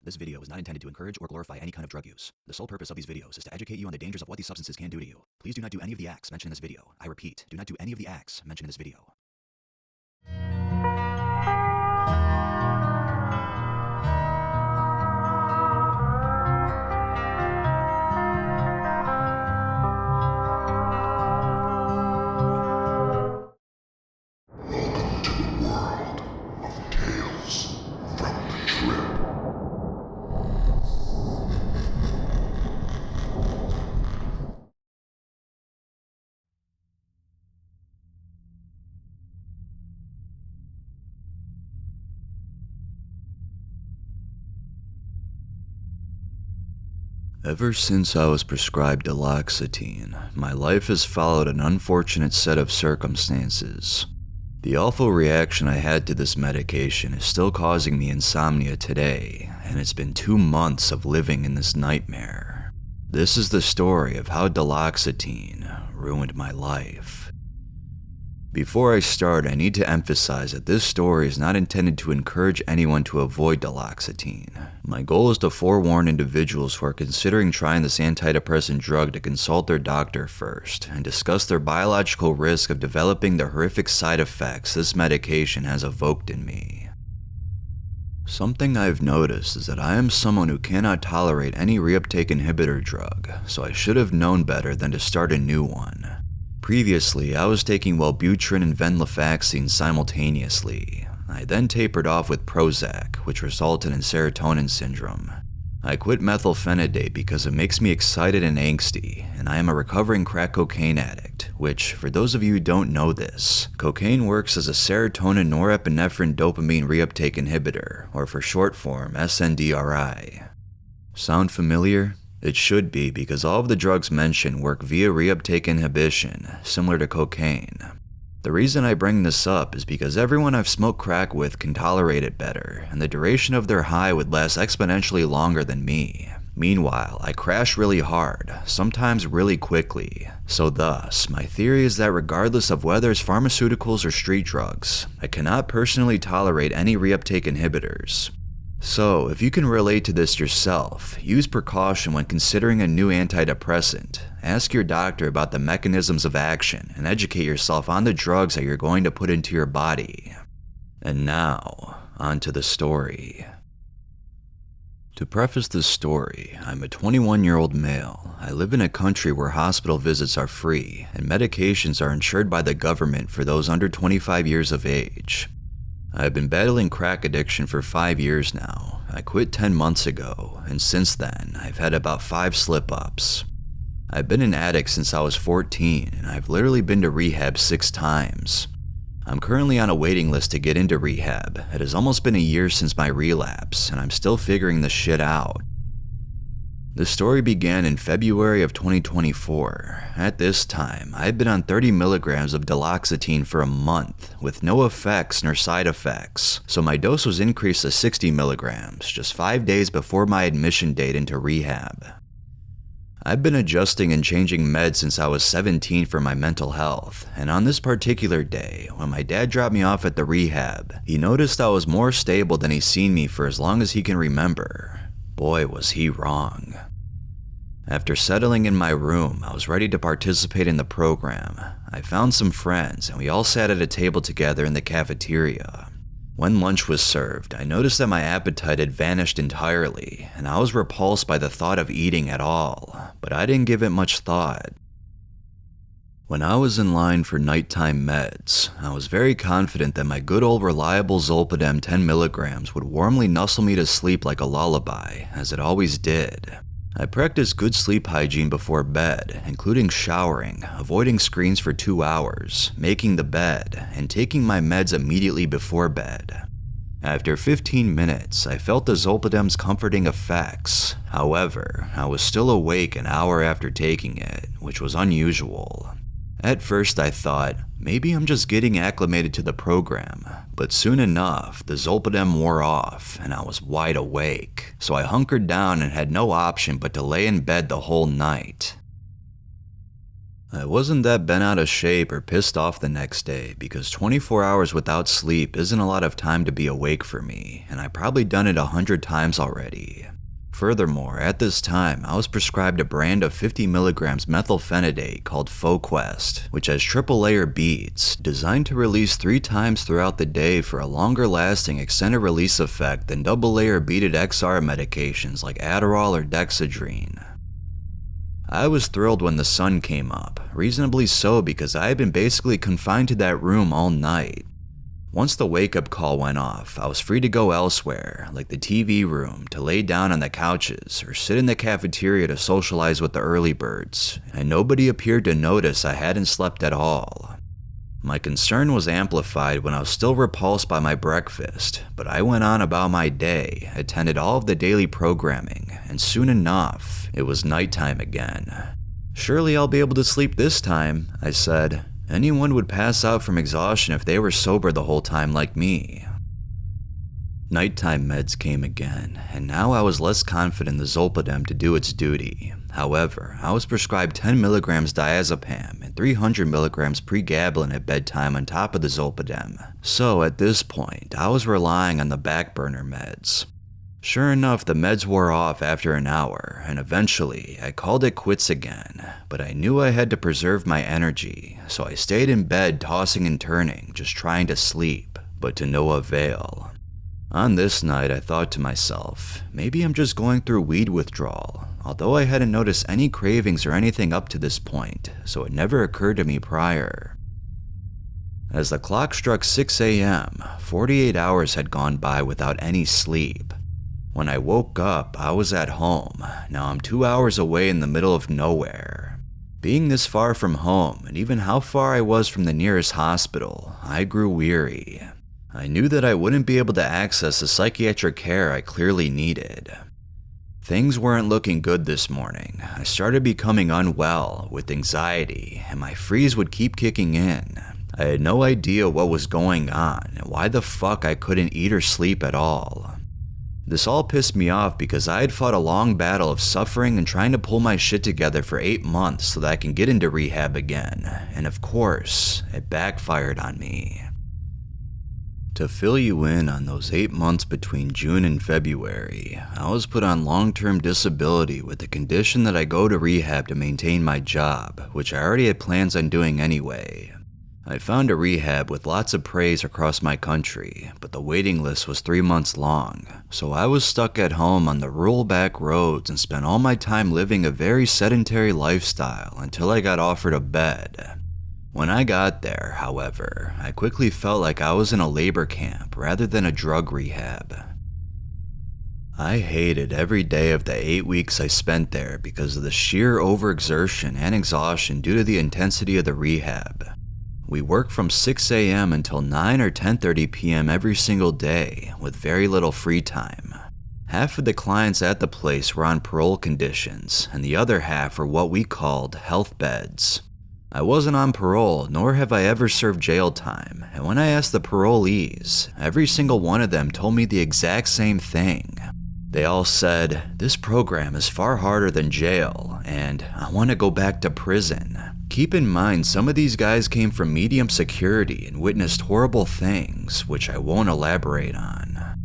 This video is not intended to encourage or glorify any kind of drug use. The sole purpose of these videos is to educate you on the dangers of what these substances can do to you. Please do not do any of the acts mentioned in this video. I repeat, do not do any of the acts mentioned in this video. Welcome to the world of Tales from the Trip. Ever since I was prescribed Duloxetine, my life has followed an unfortunate set of circumstances. The awful reaction I had to this medication is still causing me insomnia today, and it's been 2 months of living in this nightmare. This is the story of how Duloxetine ruined my life. Before I start, I need to emphasize that this story is not intended to encourage anyone to avoid Duloxetine. My goal is to forewarn individuals who are considering trying this antidepressant drug to consult their doctor first and discuss their biological risk of developing the horrific side effects this medication has evoked in me. Something I've noticed is that I am someone who cannot tolerate any reuptake inhibitor drug, so I should have known better than to start a new one. Previously, I was taking Wellbutrin and venlafaxine simultaneously. I then tapered off with Prozac, which resulted in serotonin syndrome. I quit methylphenidate because it makes me excited and angsty, and I am a recovering crack cocaine addict, which, for those of you who don't know this, cocaine works as a serotonin norepinephrine dopamine reuptake inhibitor, or for short form, SNRI. Sound familiar? It should be, because all of the drugs mentioned work via reuptake inhibition, similar to cocaine. The reason I bring this up is because everyone I've smoked crack with can tolerate it better, and the duration of their high would last exponentially longer than me. Meanwhile, I crash really hard, sometimes really quickly. So thus, my theory is that regardless of whether it's pharmaceuticals or street drugs, I cannot personally tolerate any reuptake inhibitors. So, if you can relate to this yourself, use precaution when considering a new antidepressant. Ask your doctor about the mechanisms of action and educate yourself on the drugs that you're going to put into your body. And now, on to the story. To preface this story, I'm a 21-year-old male. I live in a country where hospital visits are free and medications are insured by the government for those under 25 years of age. I've been battling crack addiction for 5 years now. I quit 10 months ago, and since then, I've had about 5 slip-ups. I've been an addict since I was 14, and I've literally been to rehab 6 times. I'm currently on a waiting list to get into rehab. It has almost been a year since my relapse, and I'm still figuring this shit out. The story began in February of 2024. At this time, I had been on 30 milligrams of Duloxetine for a month, with no effects nor side effects, so my dose was increased to 60 milligrams just 5 days before my admission date into rehab. I've been adjusting and changing meds since I was 17 for my mental health, and on this particular day, when my dad dropped me off at the rehab, he noticed I was more stable than he's seen me for as long as he can remember. Boy, was he wrong. After settling in my room, I was ready to participate in the program. I found some friends, and we all sat at a table together in the cafeteria. When lunch was served, I noticed that my appetite had vanished entirely, and I was repulsed by the thought of eating at all, but I didn't give it much thought. When I was in line for nighttime meds, I was very confident that my good old reliable Zolpidem 10 milligrams would warmly nuzzle me to sleep like a lullaby, as it always did. I practiced good sleep hygiene before bed, including showering, avoiding screens for 2 hours, making the bed, and taking my meds immediately before bed. After 15 minutes, I felt the Zolpidem's comforting effects. However, I was still awake an hour after taking it, which was unusual. At first I thought, maybe I'm just getting acclimated to the program, but soon enough, the Zolpidem wore off and I was wide awake, so I hunkered down and had no option but to lay in bed the whole night. I wasn't that bent out of shape or pissed off the next day because 24 hours without sleep isn't a lot of time to be awake for me, and I've probably done it 100 times already. Furthermore, at this time, I was prescribed a brand of 50 milligrams methylphenidate called Foquest, which has triple layer beads, designed to release 3 times throughout the day for a longer lasting extended release effect than double layer beaded XR medications like Adderall or Dexedrine. I was thrilled when the sun came up, reasonably so because I had been basically confined to that room all night. Once the wake-up call went off, I was free to go elsewhere, like the TV room, to lay down on the couches, or sit in the cafeteria to socialize with the early birds, and nobody appeared to notice I hadn't slept at all. My concern was amplified when I was still repulsed by my breakfast, but I went on about my day, attended all of the daily programming, and soon enough, it was nighttime again. "Surely I'll be able to sleep this time," I said. "Anyone would pass out from exhaustion if they were sober the whole time like me." Nighttime meds came again, and now I was less confident in the Zolpidem to do its duty. However, I was prescribed 10 milligrams diazepam and 300 milligrams pregabalin at bedtime on top of the Zolpidem, so at this point, I was relying on the back burner meds. Sure enough, the meds wore off after an hour, and eventually, I called it quits again, but I knew I had to preserve my energy, so I stayed in bed tossing and turning, just trying to sleep, but to no avail. On this night, I thought to myself, maybe I'm just going through weed withdrawal, although I hadn't noticed any cravings or anything up to this point, so it never occurred to me prior. As the clock struck 6 a.m., 48 hours had gone by without any sleep. When I woke up, I was at home. Now I'm 2 hours away in the middle of nowhere. Being this far from home, and even how far I was from the nearest hospital, I grew weary. I knew that I wouldn't be able to access the psychiatric care I clearly needed. Things weren't looking good this morning. I started becoming unwell with anxiety, and my freeze would keep kicking in. I had no idea what was going on and why the fuck I couldn't eat or sleep at all. This all pissed me off because I had fought a long battle of suffering and trying to pull my shit together for 8 months so that I can get into rehab again, and of course, it backfired on me. To fill you in on those 8 months between June and February, I was put on long-term disability with the condition that I go to rehab to maintain my job, which I already had plans on doing anyway. I found a rehab with lots of praise across my country, but the waiting list was 3 months long, so I was stuck at home on the rural back roads and spent all my time living a very sedentary lifestyle until I got offered a bed. When I got there, however, I quickly felt like I was in a labor camp rather than a drug rehab. I hated every day of the 8 weeks I spent there because of the sheer overexertion and exhaustion due to the intensity of the rehab. We worked from 6 a.m. until 9 or 10:30 p.m. every single day, with very little free time. Half of the clients at the place were on parole conditions, and the other half were what we called health beds. I wasn't on parole, nor have I ever served jail time, and when I asked the parolees, every single one of them told me the exact same thing. They all said, "This program is far harder than jail, and I want to go back to prison." Keep in mind, some of these guys came from medium security and witnessed horrible things, which I won't elaborate on.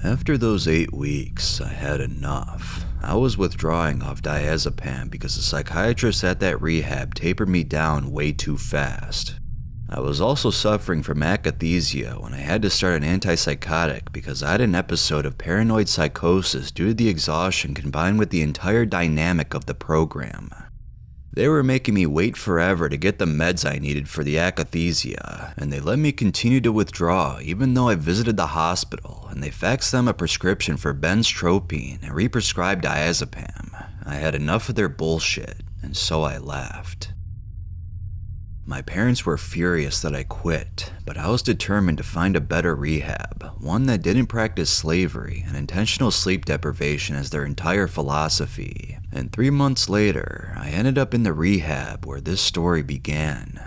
After those 8 weeks, I had enough. I was withdrawing off diazepam because the psychiatrist at that rehab tapered me down way too fast. I was also suffering from akathisia when I had to start an antipsychotic because I had an episode of paranoid psychosis due to the exhaustion combined with the entire dynamic of the program. They were making me wait forever to get the meds I needed for the akathisia, and they let me continue to withdraw even though I visited the hospital, and they faxed them a prescription for benztropine and represcribed diazepam. I had enough of their bullshit, and so I left. My parents were furious that I quit, but I was determined to find a better rehab, one that didn't practice slavery and intentional sleep deprivation as their entire philosophy. And 3 months later, I ended up in the rehab where this story began.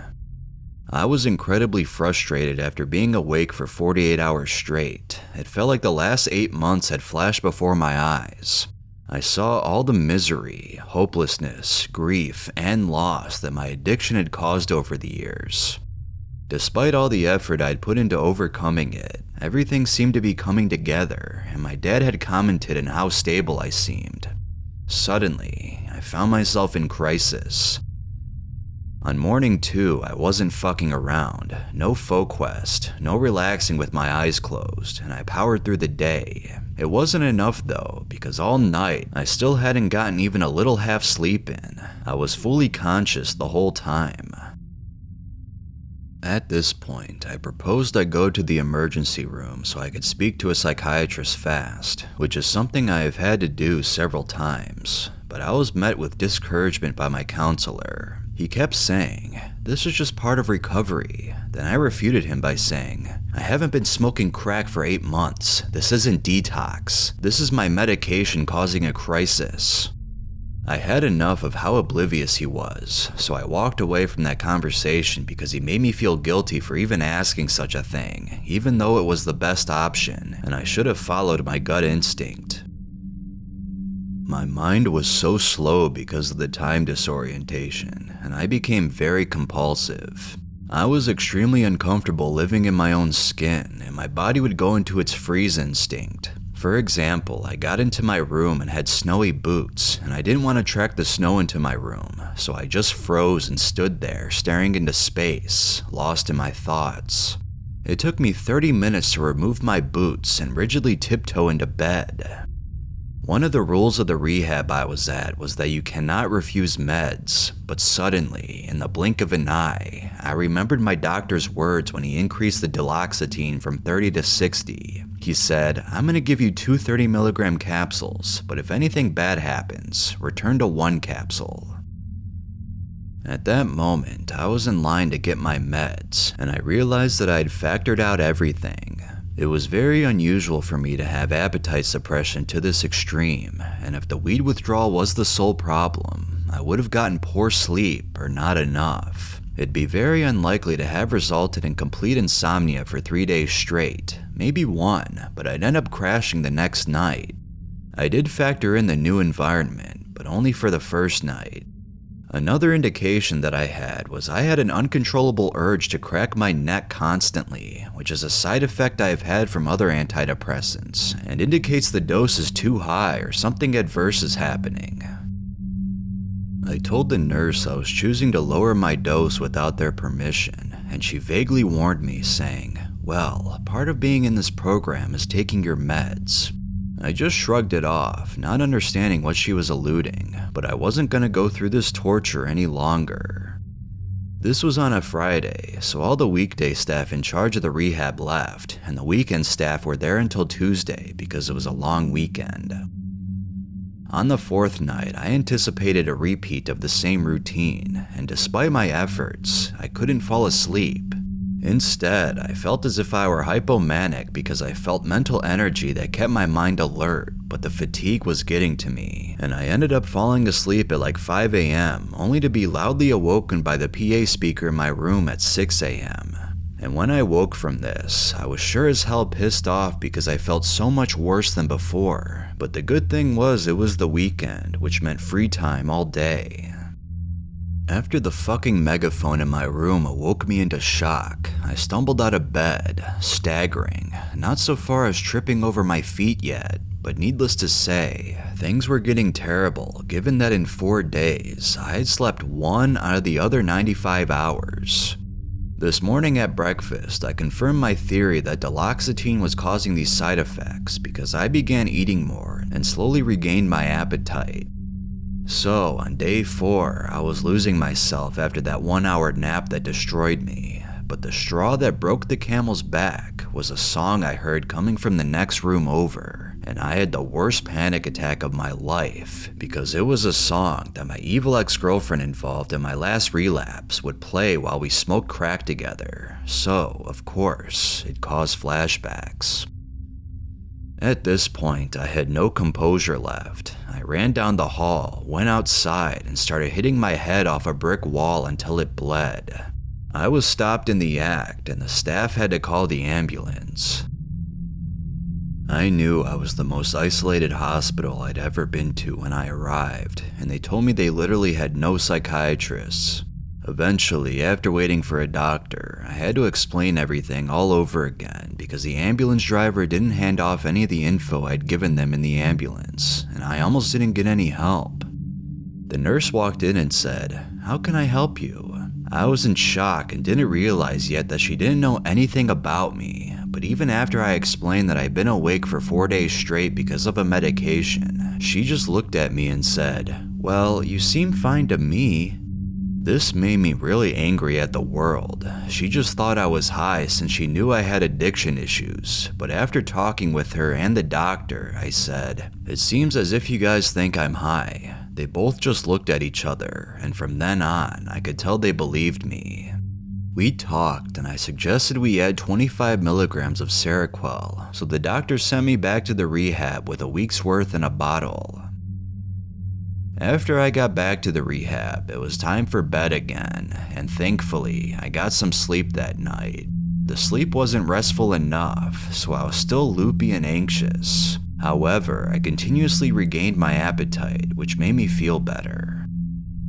I was incredibly frustrated after being awake for 48 hours straight. It felt like the last 8 months had flashed before my eyes. I saw all the misery, hopelessness, grief, and loss that my addiction had caused over the years. Despite all the effort I'd put into overcoming it, everything seemed to be coming together, and my dad had commented on how stable I seemed. Suddenly, I found myself in crisis. On morning 2, I wasn't fucking around, no faux quest, no relaxing with my eyes closed, and I powered through the day. It wasn't enough though, because all night, I still hadn't gotten even a little half sleep in. I was fully conscious the whole time. At this point, I proposed I go to the emergency room so I could speak to a psychiatrist fast, which is something I have had to do several times, but I was met with discouragement by my counselor. He kept saying, "This is just part of recovery." Then I refuted him by saying, "I haven't been smoking crack for 8 months. This isn't detox. This is my medication causing a crisis." I had enough of how oblivious he was, so I walked away from that conversation because he made me feel guilty for even asking such a thing, even though it was the best option, and I should have followed my gut instinct. My mind was so slow because of the time disorientation, and I became very compulsive. I was extremely uncomfortable living in my own skin, and my body would go into its freeze instinct. For example, I got into my room and had snowy boots, and I didn't want to track the snow into my room, so I just froze and stood there, staring into space, lost in my thoughts. It took me 30 minutes to remove my boots and rigidly tiptoe into bed. One of the rules of the rehab I was at was that you cannot refuse meds, but suddenly, in the blink of an eye, I remembered my doctor's words when he increased the Duloxetine from 30 to 60. He said, "I'm going to give you 2 30-milligram capsules, but if anything bad happens, return to 1 capsule." At that moment, I was in line to get my meds, and I realized that I had factored out everything. It was very unusual for me to have appetite suppression to this extreme, and if the weed withdrawal was the sole problem, I would have gotten poor sleep or not enough. It'd be very unlikely to have resulted in complete insomnia for 3 days straight, maybe 1, but I'd end up crashing the next night. I did factor in the new environment, but only for the first night. Another indication that I had was I had an uncontrollable urge to crack my neck constantly, which is a side effect I have had from other antidepressants, and indicates the dose is too high or something adverse is happening. I told the nurse I was choosing to lower my dose without their permission, and she vaguely warned me, saying, "Well, part of being in this program is taking your meds." I just shrugged it off, not understanding what she was alluding, but I wasn't going to go through this torture any longer. This was on a Friday, so all the weekday staff in charge of the rehab left, and the weekend staff were there until Tuesday because it was a long weekend. On the 4th night, I anticipated a repeat of the same routine, and despite my efforts, I couldn't fall asleep. Instead, I felt as if I were hypomanic because I felt mental energy that kept my mind alert, but the fatigue was getting to me, and I ended up falling asleep at like 5 a.m., only to be loudly awoken by the PA speaker in my room at 6 a.m. And when I woke from this, I was sure as hell pissed off because I felt so much worse than before, but the good thing was it was the weekend, which meant free time all day. After the fucking megaphone in my room awoke me into shock, I stumbled out of bed, staggering, not so far as tripping over my feet yet, but needless to say, things were getting terrible given that in 4 days, I had slept 1 out of the other 95 hours. This morning at breakfast, I confirmed my theory that duloxetine was causing these side effects because I began eating more and slowly regained my appetite. So, on day 4, I was losing myself after that 1-hour nap that destroyed me, but the straw that broke the camel's back was a song I heard coming from the next room over, and I had the worst panic attack of my life, because it was a song that my evil ex-girlfriend involved in my last relapse would play while we smoked crack together, so, of course, it caused flashbacks. At this point, I had no composure left. I ran down the hall, went outside, and started hitting my head off a brick wall until it bled. I was stopped in the act, and the staff had to call the ambulance. I knew I was the most isolated hospital I'd ever been to when I arrived, and they told me they literally had no psychiatrists. Eventually, after waiting for a doctor, I had to explain everything all over again because the ambulance driver didn't hand off any of the info I'd given them in the ambulance, and I almost didn't get any help. The nurse walked in and said, "How can I help you?" I was in shock and didn't realize yet that she didn't know anything about me, but even after I explained that I'd been awake for 4 days straight because of a medication, she just looked at me and said, "Well, you seem fine to me." This made me really angry at the world. She just thought I was high since she knew I had addiction issues, but after talking with her and the doctor, I said, "It seems as if you guys think I'm high." They both just looked at each other, and from then on, I could tell they believed me. We talked, and I suggested we add 25 milligrams of Seroquel, so the doctor sent me back to the rehab with a week's worth in a bottle. After I got back to the rehab, it was time for bed again, and thankfully, I got some sleep that night. The sleep wasn't restful enough, so I was still loopy and anxious. However, I continuously regained my appetite, which made me feel better.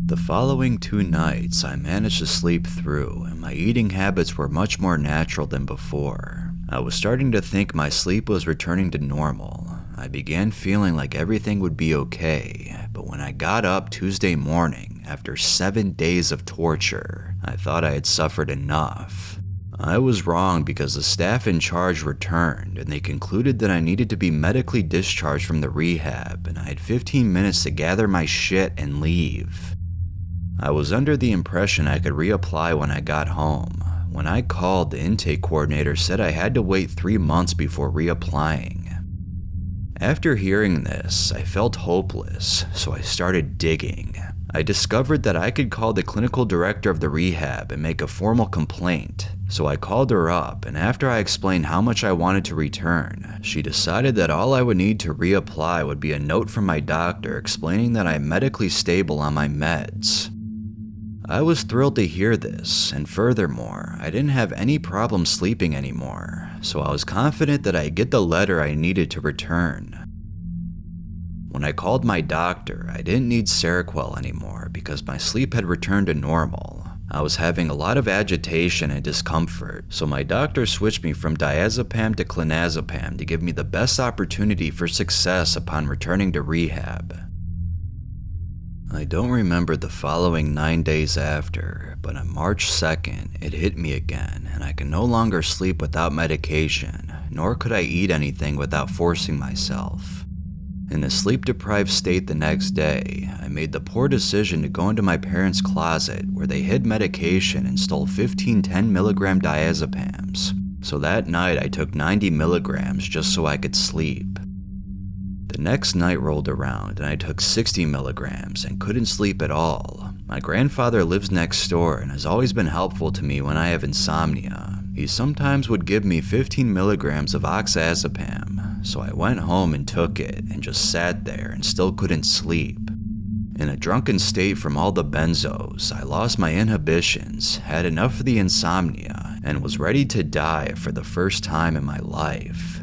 The following 2 nights, I managed to sleep through, and my eating habits were much more natural than before. I was starting to think my sleep was returning to normal. I began feeling like everything would be okay, but when I got up Tuesday morning, after 7 days of torture, I thought I had suffered enough. I was wrong because the staff in charge returned and they concluded that I needed to be medically discharged from the rehab and I had 15 minutes to gather my shit and leave. I was under the impression I could reapply when I got home. When I called, the intake coordinator said I had to wait 3 months before reapplying. After hearing this, I felt hopeless, so I started digging. I discovered that I could call the clinical director of the rehab and make a formal complaint. So I called her up, and after I explained how much I wanted to return, she decided that all I would need to reapply would be a note from my doctor explaining that I'm medically stable on my meds. I was thrilled to hear this, and furthermore, I didn't have any problem sleeping anymore, so I was confident that I'd get the letter I needed to return. When I called my doctor, I didn't need Seroquel anymore because my sleep had returned to normal. I was having a lot of agitation and discomfort, so my doctor switched me from diazepam to clonazepam to give me the best opportunity for success upon returning to rehab. I don't remember the following 9 days after, but on March 2nd, it hit me again, and I could no longer sleep without medication, nor could I eat anything without forcing myself. In a sleep-deprived state the next day, I made the poor decision to go into my parents' closet where they hid medication and stole 15 10-milligram diazepams. So that night I took 90 milligrams just so I could sleep. The next night rolled around and I took 60 milligrams and couldn't sleep at all. My grandfather lives next door and has always been helpful to me when I have insomnia. He sometimes would give me 15 milligrams of oxazepam, so I went home and took it and just sat there and still couldn't sleep. In a drunken state from all the benzos, I lost my inhibitions, had enough of the insomnia, and was ready to die for the first time in my life.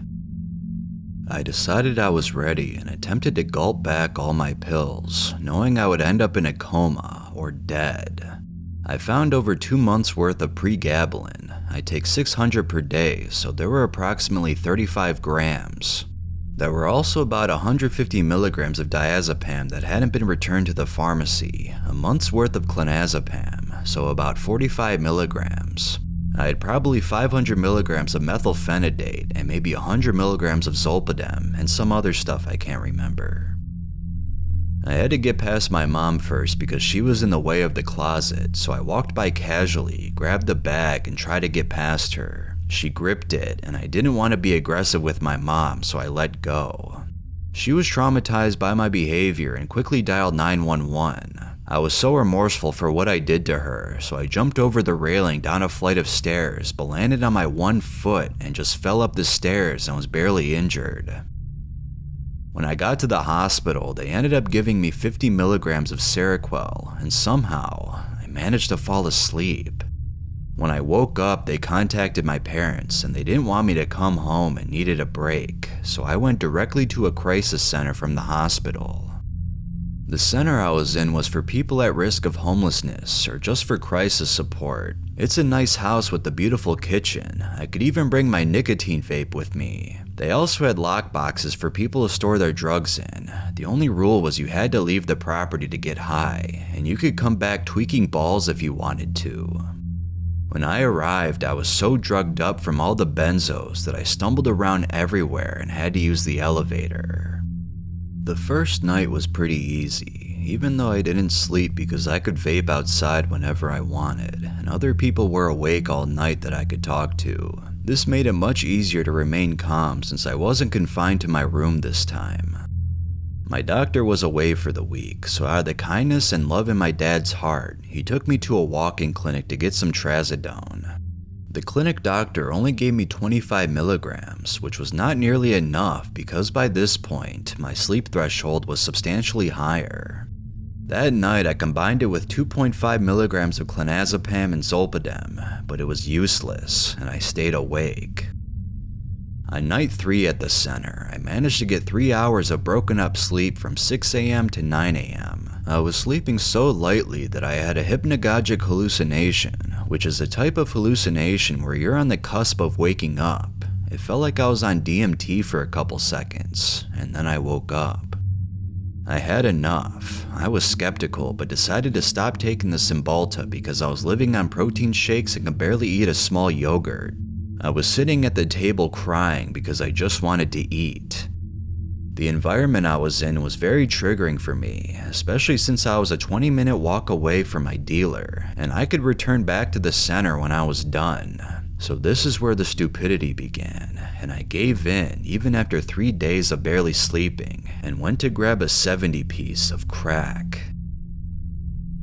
I decided I was ready and attempted to gulp back all my pills, knowing I would end up in a coma or dead. I found over 2 months worth of pregabalin. I take 600 per day, so there were approximately 35 grams. There were also about 150 milligrams of diazepam that hadn't been returned to the pharmacy, a month's worth of clonazepam, so about 45 milligrams. I had probably 500 milligrams of methylphenidate and maybe 100 milligrams of zolpidem and some other stuff I can't remember. I had to get past my mom first because she was in the way of the closet, so I walked by casually, grabbed the bag, and tried to get past her. She gripped it, and I didn't want to be aggressive with my mom, so I let go. She was traumatized by my behavior and quickly dialed 911. I was so remorseful for what I did to her, so I jumped over the railing down a flight of stairs, but landed on my 1 foot and just fell up the stairs and was barely injured. When I got to the hospital, they ended up giving me 50 milligrams of Seroquel, and somehow, I managed to fall asleep. When I woke up, they contacted my parents and they didn't want me to come home and needed a break, so I went directly to a crisis center from the hospital. The center I was in was for people at risk of homelessness or just for crisis support. It's a nice house with a beautiful kitchen. I could even bring my nicotine vape with me. They also had lock boxes for people to store their drugs in. The only rule was you had to leave the property to get high, and you could come back tweaking balls if you wanted to. When I arrived, I was so drugged up from all the benzos that I stumbled around everywhere and had to use the elevator. The first night was pretty easy, even though I didn't sleep because I could vape outside whenever I wanted, and other people were awake all night that I could talk to. This made it much easier to remain calm since I wasn't confined to my room this time. My doctor was away for the week, so out of the kindness and love in my dad's heart, he took me to a walk-in clinic to get some trazodone. The clinic doctor only gave me 25 milligrams, which was not nearly enough because by this point, my sleep threshold was substantially higher. That night, I combined it with 2.5 milligrams of clonazepam and zolpidem, but it was useless, and I stayed awake. On night 3 at the center, I managed to get 3 hours of broken up sleep from 6 a.m. to 9 a.m. I was sleeping so lightly that I had a hypnagogic hallucination, which is a type of hallucination where you're on the cusp of waking up. It felt like I was on DMT for a couple seconds, and then I woke up. I had enough. I was skeptical, but decided to stop taking the Cymbalta because I was living on protein shakes and could barely eat a small yogurt. I was sitting at the table crying because I just wanted to eat. The environment I was in was very triggering for me, especially since I was a 20-minute walk away from my dealer, and I could return back to the center when I was done. So this is where the stupidity began, and I gave in even after 3 days of barely sleeping, and went to grab a 70-piece of crack.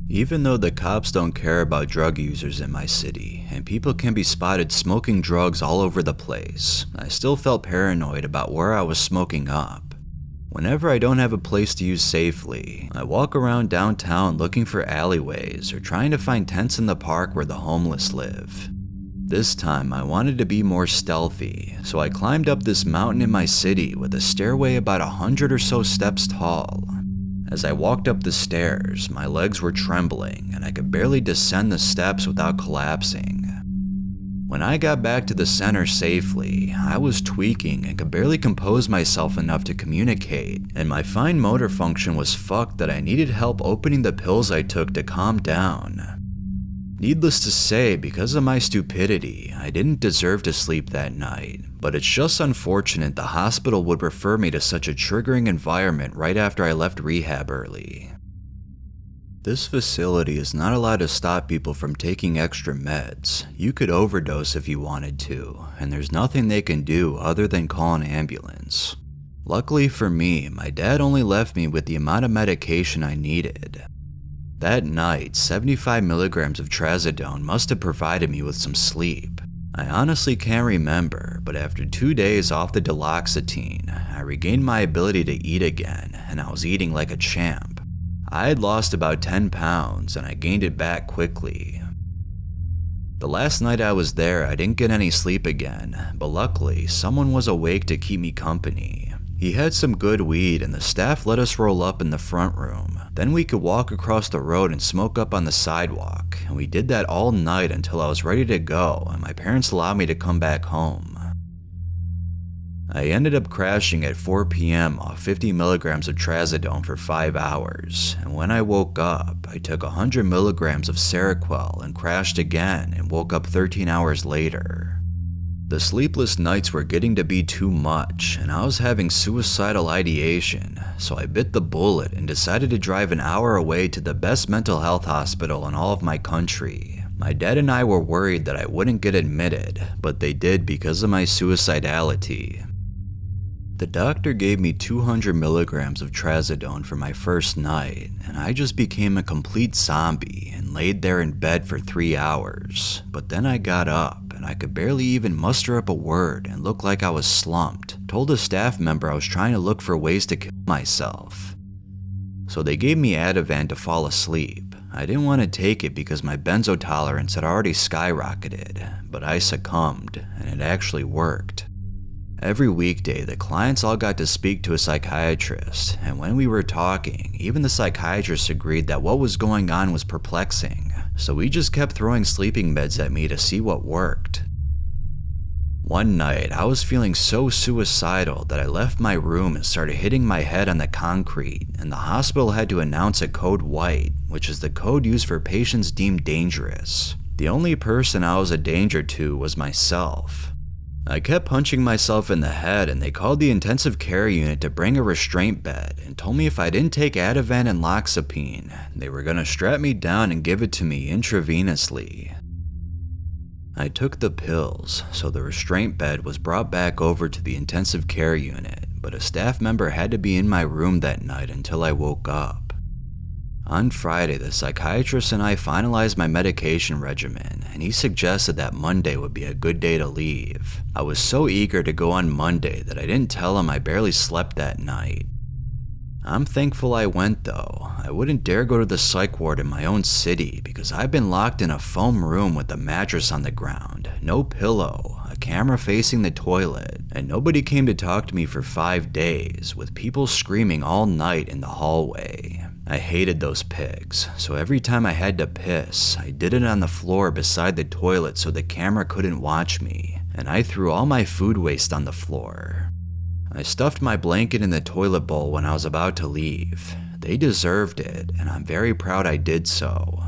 Even though the cops don't care about drug users in my city, and people can be spotted smoking drugs all over the place, I still felt paranoid about where I was smoking up. Whenever I don't have a place to use safely, I walk around downtown looking for alleyways or trying to find tents in the park where the homeless live. This time I wanted to be more stealthy, so I climbed up this mountain in my city with a stairway about 100 or so steps tall. As I walked up the stairs, my legs were trembling and I could barely descend the steps without collapsing. When I got back to the center safely, I was tweaking and could barely compose myself enough to communicate, and my fine motor function was fucked that I needed help opening the pills I took to calm down. Needless to say, because of my stupidity, I didn't deserve to sleep that night, but it's just unfortunate the hospital would refer me to such a triggering environment right after I left rehab early. This facility is not allowed to stop people from taking extra meds. You could overdose if you wanted to, and there's nothing they can do other than call an ambulance. Luckily for me, my dad only left me with the amount of medication I needed. That night, 75 milligrams of trazodone must have provided me with some sleep. I honestly can't remember, but after 2 days off the Duloxetine, I regained my ability to eat again, and I was eating like a champ. I had lost about 10 pounds, and I gained it back quickly. The last night I was there, I didn't get any sleep again, but luckily, someone was awake to keep me company. He had some good weed, and the staff let us roll up in the front room. Then we could walk across the road and smoke up on the sidewalk, and we did that all night until I was ready to go, and my parents allowed me to come back home. I ended up crashing at 4 p.m. off 50 milligrams of trazodone for 5 hours, and when I woke up, I took 100 milligrams of Seroquel and crashed again and woke up 13 hours later. The sleepless nights were getting to be too much, and I was having suicidal ideation, so I bit the bullet and decided to drive an hour away to the best mental health hospital in all of my country. My dad and I were worried that I wouldn't get admitted, but they did because of my suicidality. The doctor gave me 200 milligrams of trazodone for my first night, and I just became a complete zombie and laid there in bed for 3 hours. But then I got up, and I could barely even muster up a word and looked like I was slumped. Told a staff member I was trying to look for ways to kill myself. So they gave me Ativan to fall asleep. I didn't want to take it because my benzo tolerance had already skyrocketed, but I succumbed, and it actually worked. Every weekday, the clients all got to speak to a psychiatrist, and when we were talking, even the psychiatrist agreed that what was going on was perplexing, so we just kept throwing sleeping meds at me to see what worked. One night, I was feeling so suicidal that I left my room and started hitting my head on the concrete, and the hospital had to announce a code white, which is the code used for patients deemed dangerous. The only person I was a danger to was myself. I kept punching myself in the head, and they called the intensive care unit to bring a restraint bed and told me if I didn't take Ativan and Loxapine, they were going to strap me down and give it to me intravenously. I took the pills, so the restraint bed was brought back over to the intensive care unit, but a staff member had to be in my room that night until I woke up. On Friday, the psychiatrist and I finalized my medication regimen, and he suggested that Monday would be a good day to leave. I was so eager to go on Monday that I didn't tell him I barely slept that night. I'm thankful I went though. I wouldn't dare go to the psych ward in my own city because I've been locked in a foam room with a mattress on the ground, no pillow, a camera facing the toilet, and nobody came to talk to me for 5 days, with people screaming all night in the hallway. I hated those pigs, so every time I had to piss, I did it on the floor beside the toilet so the camera couldn't watch me, and I threw all my food waste on the floor. I stuffed my blanket in the toilet bowl when I was about to leave. They deserved it, and I'm very proud I did so.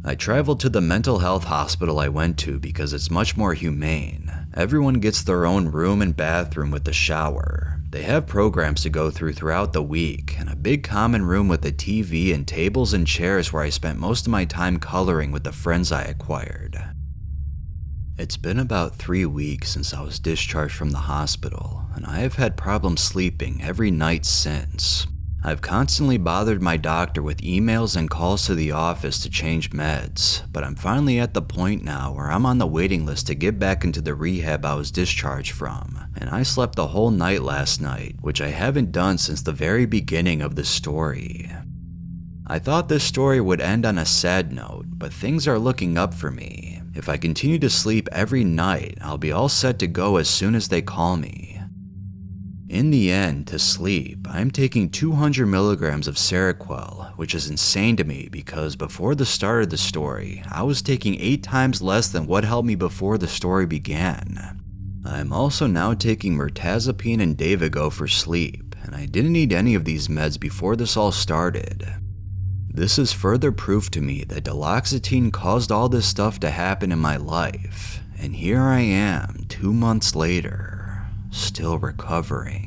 I traveled to the mental health hospital I went to because it's much more humane. Everyone gets their own room and bathroom with a shower. They have programs to go throughout the week, and a big common room with a TV and tables and chairs where I spent most of my time coloring with the friends I acquired. It's been about 3 weeks since I was discharged from the hospital, and I have had problems sleeping every night since. I've constantly bothered my doctor with emails and calls to the office to change meds, but I'm finally at the point now where I'm on the waiting list to get back into the rehab I was discharged from, and I slept the whole night last night, which I haven't done since the very beginning of the story. I thought this story would end on a sad note, but things are looking up for me. If I continue to sleep every night, I'll be all set to go as soon as they call me. In the end, to sleep, I'm taking 200 milligrams of Seroquel, which is insane to me because before the start of the story, I was taking 8 times less than what helped me before the story began. I'm also now taking mirtazapine and Dayvigo for sleep, and I didn't need any of these meds before this all started. This is further proof to me that Duloxetine caused all this stuff to happen in my life, and here I am 2 months later, still recovering.